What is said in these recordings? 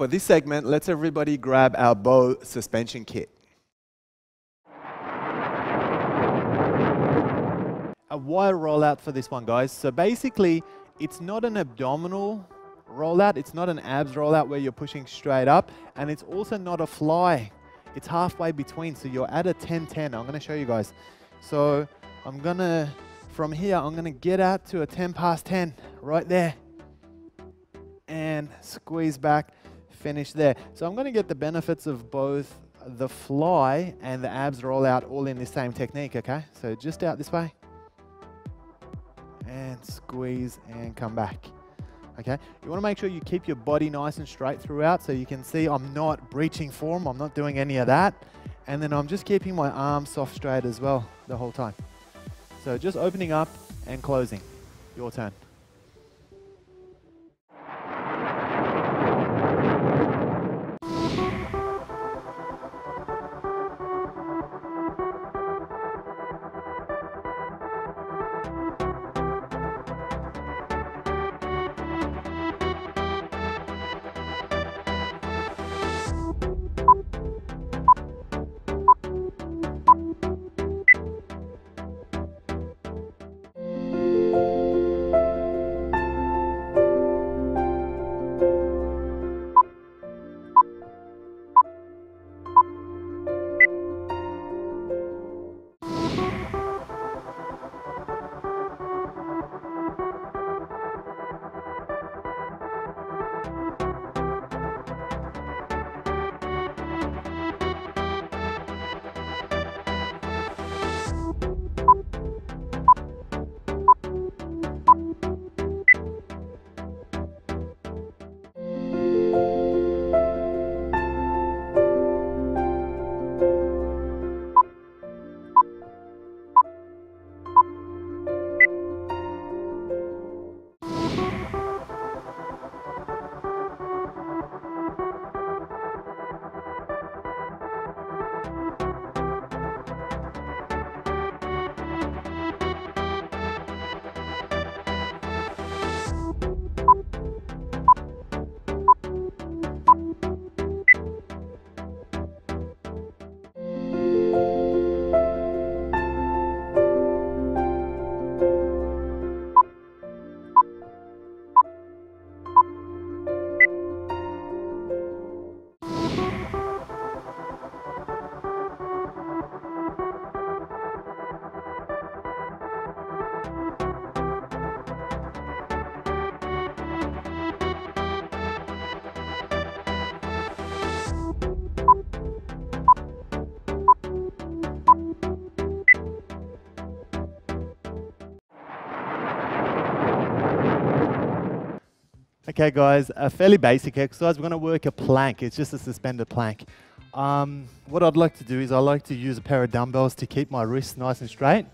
for this segment, let's everybody grab our bow suspension kit. A wire rollout for this one, guys. So basically, it's not an abdominal rollout, it's not an abs rollout where you're pushing straight up, and it's also not a fly. It's halfway between, so you're at a 10-10. I'm gonna show you guys. So from here, I'm gonna get out to a 10 past 10, right there. And squeeze back, finish there. So I'm gonna get the benefits of both the fly and the abs rollout all in the same technique, okay? So just out this way. And squeeze and come back. Okay, you want to make sure you keep your body nice and straight throughout, so you can see I'm not breaching form, I'm not doing any of that. And then I'm just keeping my arms soft straight as well the whole time. So just opening up and closing. Your turn. Okay guys, a fairly basic exercise. We're going to work a plank. It's just a suspended plank. What I'd like to do is I like to use a pair of dumbbells to keep my wrists nice and straight.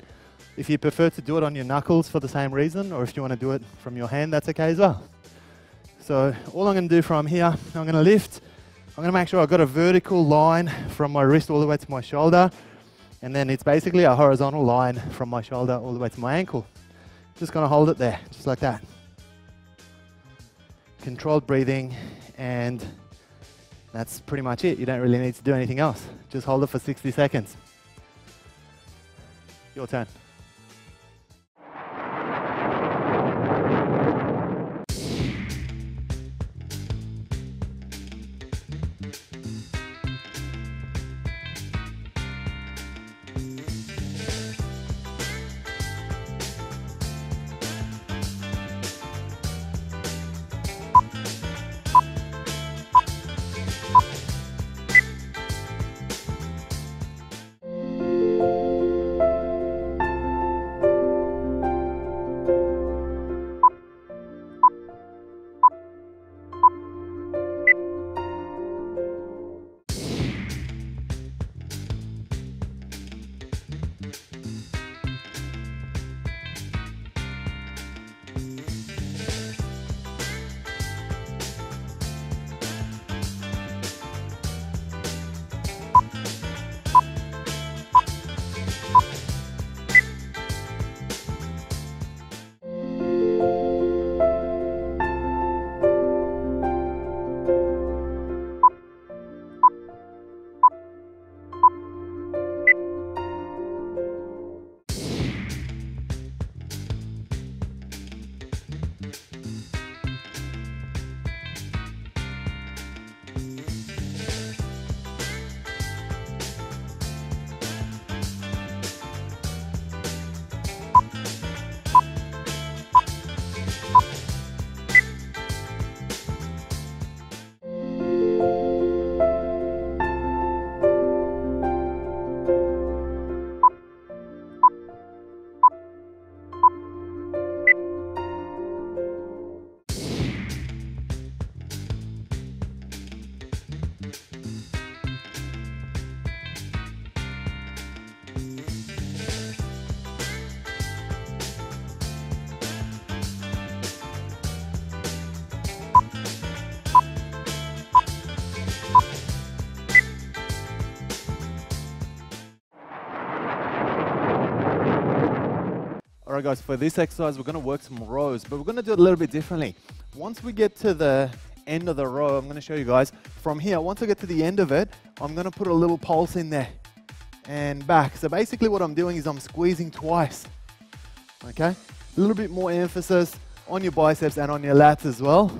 If you prefer to do it on your knuckles for the same reason, or if you want to do it from your hand, that's okay as well. So all I'm going to do from here, I'm going to lift. I'm going to make sure I've got a vertical line from my wrist all the way to my shoulder. And then it's basically a horizontal line from my shoulder all the way to my ankle. Just going to hold it there, just like that. Controlled breathing, and that's pretty much it. You don't really need to do anything else. Just hold it for 60 seconds. Your turn. All right, guys, for this exercise, we're going to work some rows, but we're going to do it a little bit differently. Once we get to the end of the row, I'm going to show you guys from here. Once I get to the end of it, I'm going to put a little pulse in there and back. So basically what I'm doing is I'm squeezing twice, okay? A little bit more emphasis on your biceps and on your lats as well.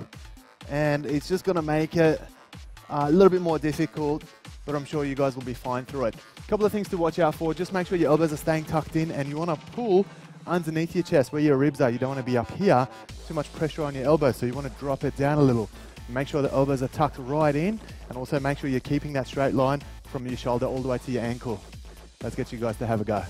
And it's just going to make it a little bit more difficult, but I'm sure you guys will be fine through it. A couple of things to watch out for. Just make sure your elbows are staying tucked in, and you want to pull underneath your chest where your ribs are. You don't want to be up here, too much pressure on your elbows, so you want to drop it down a little. Make sure the elbows are tucked right in, and also make sure you're keeping that straight line from your shoulder all the way to your ankle. Let's get you guys to have a go.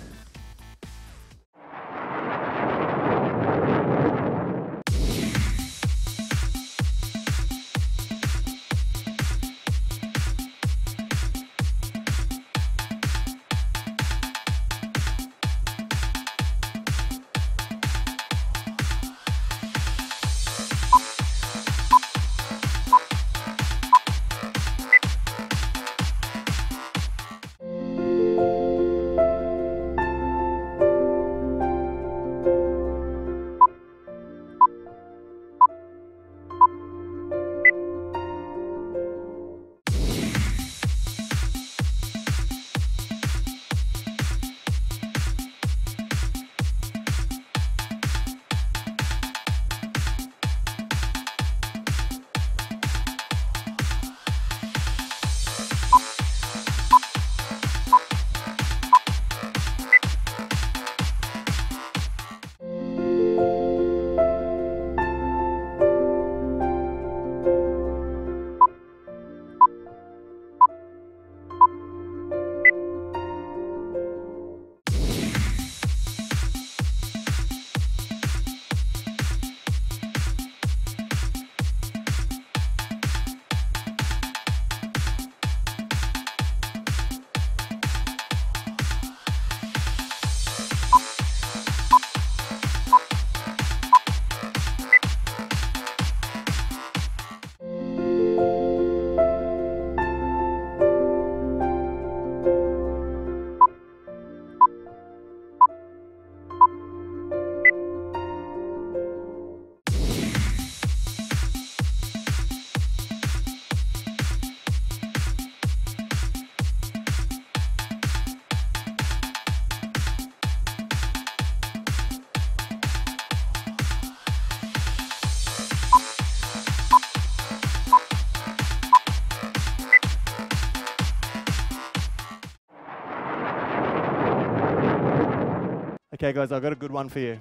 Okay guys, I've got a good one for you.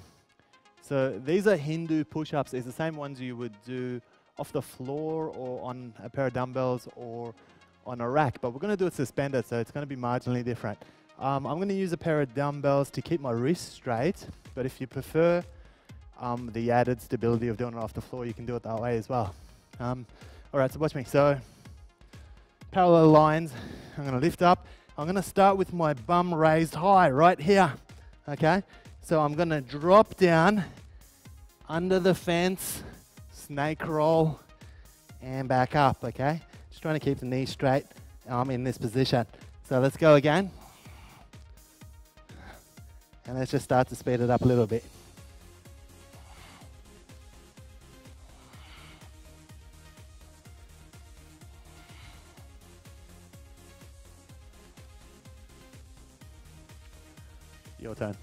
So these are Hindu push-ups. It's the same ones you would do off the floor or on a pair of dumbbells or on a rack, but we're going to do it suspended, so it's going to be marginally different. I'm going to use a pair of dumbbells to keep my wrists straight, but if you prefer the added stability of doing it off the floor, you can do it that way as well. All right, so watch me. So parallel lines, I'm going to lift up. I'm going to start with my bum raised high right here. Okay, so I'm going to drop down under the fence, snake roll, and back up, okay? Just trying to keep the knees straight in this position. So let's go again. And let's just start to speed it up a little bit. Your turn.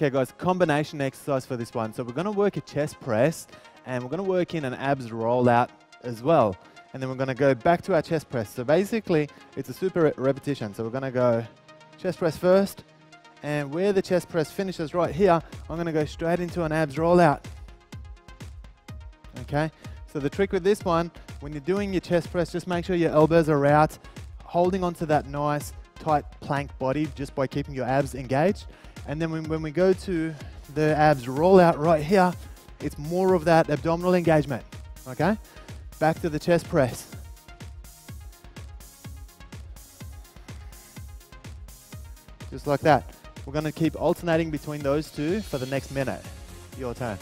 Okay guys, combination exercise for this one. So we're going to work a chest press and we're going to work in an abs rollout as well. And then we're going to go back to our chest press. So basically it's a super repetition. So we're going to go chest press first, and where the chest press finishes right here, I'm going to go straight into an abs rollout. Okay, so the trick with this one, when you're doing your chest press, just make sure your elbows are out, holding onto that nice tight plank body just by keeping your abs engaged. And then when we go to the abs rollout right here, it's more of that abdominal engagement. Okay, back to the chest press. Just like that. We're going to keep alternating between those two for the next minute. Your turn.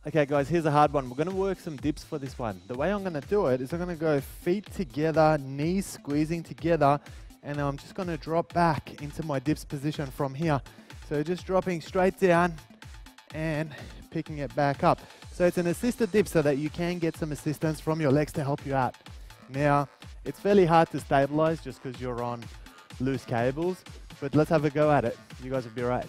Okay guys, here's a hard one. We're going to work some dips for this one. The way I'm going to do it is I'm going to go feet together, knees squeezing together, and I'm just going to drop back into my dips position from here. So just dropping straight down and picking it back up. So it's an assisted dip so that you can get some assistance from your legs to help you out. Now, it's fairly hard to stabilize just because you're on loose cables, but let's have a go at it. You guys will be right.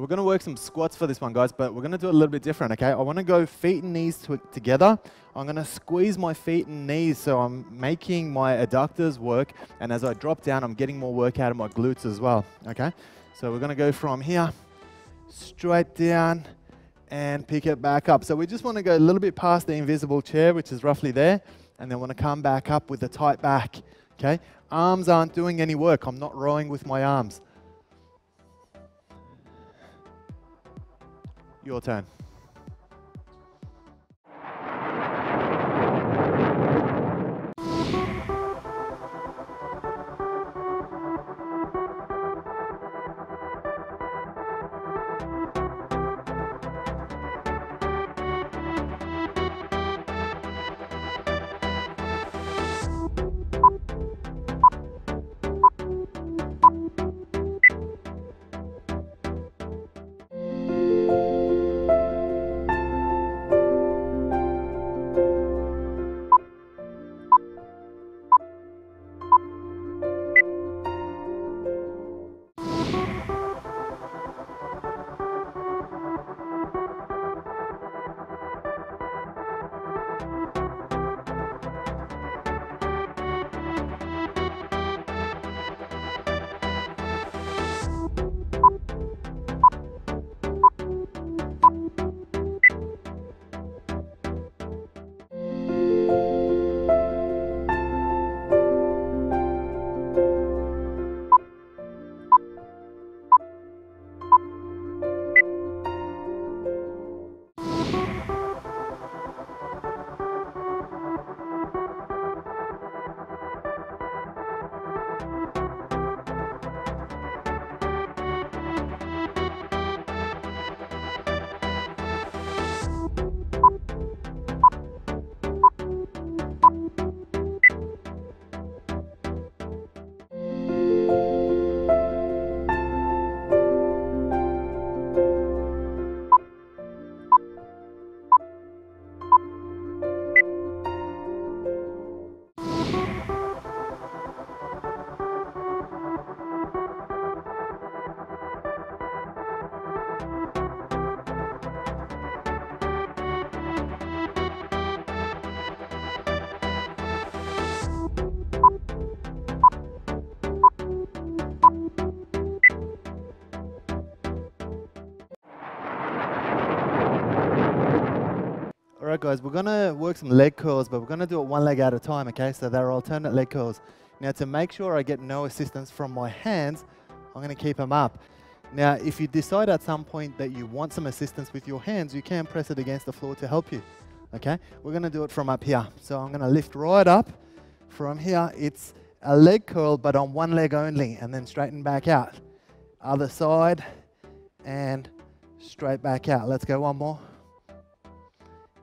we're going to work some squats for this one, guys, but we're going to do it a little bit different, okay? I want to go feet and knees together. I'm going to squeeze my feet and knees so I'm making my adductors work, and as I drop down, I'm getting more work out of my glutes as well, okay? So we're going to go from here, straight down, and pick it back up. So we just want to go a little bit past the invisible chair, which is roughly there, and then want to come back up with a tight back, okay? Arms aren't doing any work. I'm not rowing with my arms. Your turn. Alright guys, we're going to work some leg curls, but we're going to do it one leg at a time, okay? So they're alternate leg curls. Now to make sure I get no assistance from my hands, I'm going to keep them up. Now if you decide at some point that you want some assistance with your hands, you can press it against the floor to help you, okay? We're going to do it from up here. So I'm going to lift right up. From here, it's a leg curl, but on one leg only, and then straighten back out. Other side, and straight back out. Let's go one more.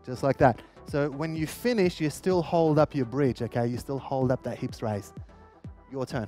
Just like that. So when you finish, you still hold up your bridge, okay? You still hold up that hips raise. Your turn.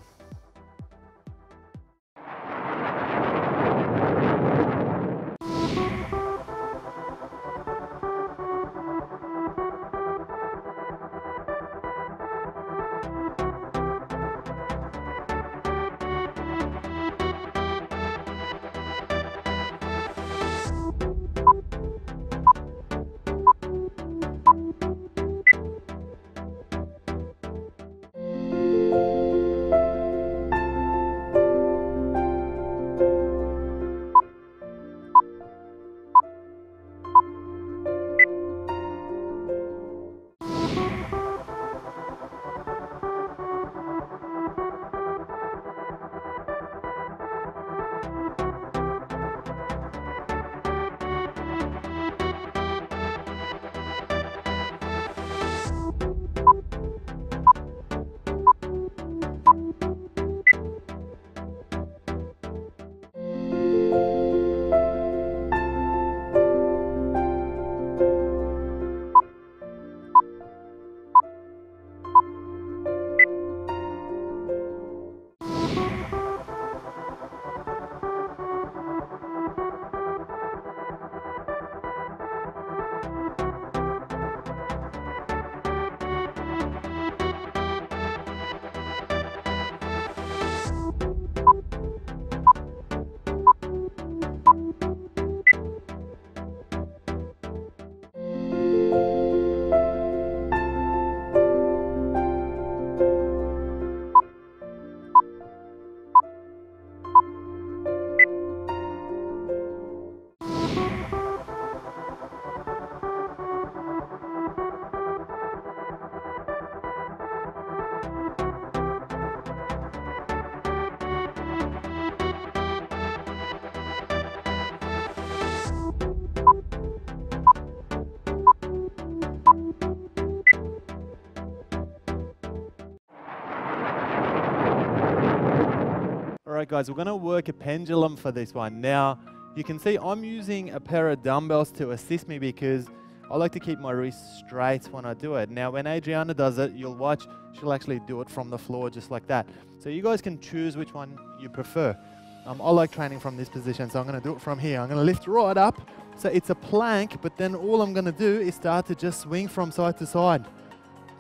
guys, we're gonna work a pendulum for this one. Now, you can see I'm using a pair of dumbbells to assist me because I like to keep my wrists straight when I do it. Now, when Adriana does it, you'll watch, she'll actually do it from the floor just like that. So you guys can choose which one you prefer. I like training from this position, so I'm gonna do it from here. I'm gonna lift right up. So it's a plank, but then all I'm gonna do is start to just swing from side to side.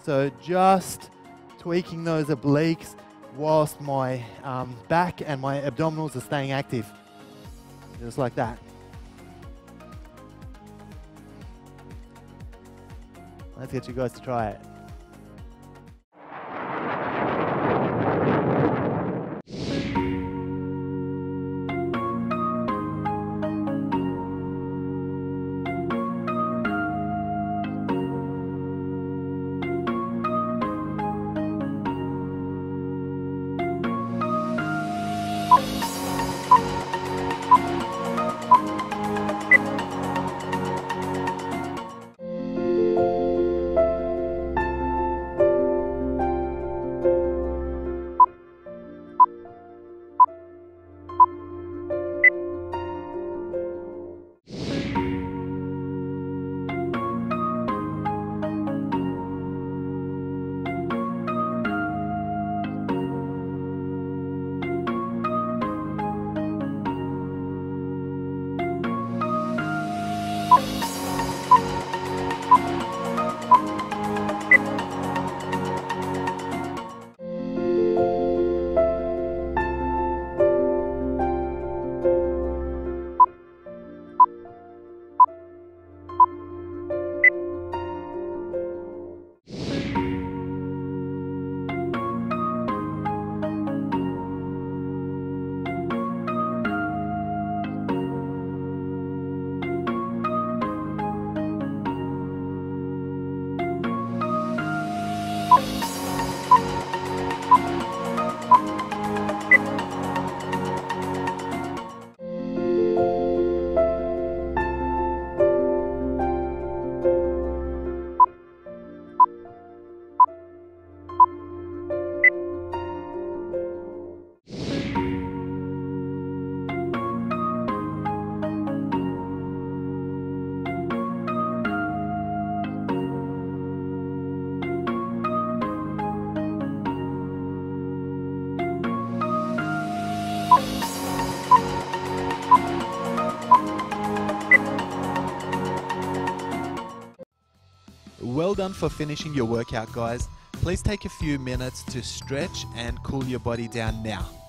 So just tweaking those obliques whilst my back and my abdominals are staying active. Just like that. Let's get you guys to try it. Well done for finishing your workout, guys. Please take a few minutes to stretch and cool your body down now.